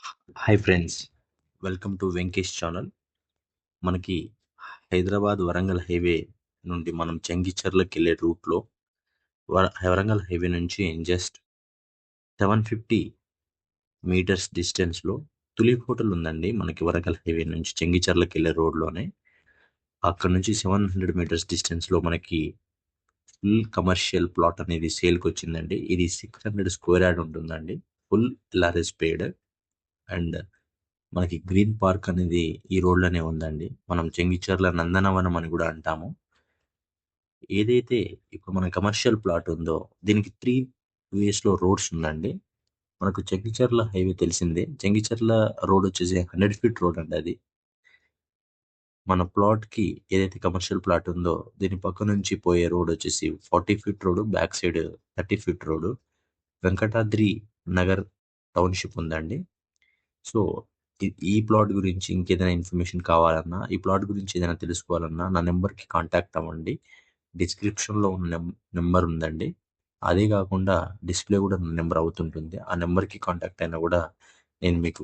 Hi friends, welcome to Venkatesh channel. మనకి Hyderabad Warangal highway నుండి మనం చెంగిచెర్లకు వెళ్ళే రూట్లో వరంగల్ హైవే నుంచి జస్ట్ 750 మీటర్స్ డిస్టెన్స్లో తులిప్ హోటల్ ఉందండి. మనకి వరంగల్ హైవే నుంచి చెంగిచెర్లకు వెళ్ళే రోడ్లోనే అక్కడ నుంచి 700 మీటర్స్ డిస్టెన్స్లో మనకి ఫుల్ కమర్షియల్ ప్లాట్ అనేది సేల్కి వచ్చిందండి. ఇది 600 స్క్వేర్ యార్డ్ ఉంటుందండి. ఫుల్ ఎల్ఆర్ఎస్ పేడ్ అండ్ మనకి గ్రీన్ పార్క్ అనేది ఈ రోడ్లోనే ఉందండి. మనం చెంగిచెర్ల నందనవనం అని కూడా అంటాము. ఏదైతే ఇప్పుడు మన కమర్షియల్ ప్లాట్ ఉందో దీనికి 3 వేస్లో రోడ్స్ ఉందండి. మనకు చెంగిచెర్ల హైవే తెలిసిందే. చెంగిచెర్ల రోడ్ వచ్చేసి 100 ఫీట్ రోడ్ అండి. అది మన ప్లాట్కి ఏదైతే కమర్షియల్ ప్లాట్ ఉందో దీని పక్క నుంచి పోయే రోడ్ వచ్చేసి 40 feet road, back side 30 feet road. Venkatadri Nagar township ఉందండి. సో ఈ ప్లాట్ గురించి ఇంకేదైనా ఇన్ఫర్మేషన్ కావాలన్నా, ఈ ప్లాట్ గురించి ఏదైనా తెలుసుకోవాలన్నా నా నెంబర్కి కాంటాక్ట్ అవ్వండి. డిస్క్రిప్షన్లో ఉన్న నెంబర్ ఉందండి. అదే కాకుండా డిస్ప్లే కూడా నా నెంబర్ అవుతుంటుంది. ఆ నెంబర్కి కాంటాక్ట్ అయినా కూడా నేను మీకు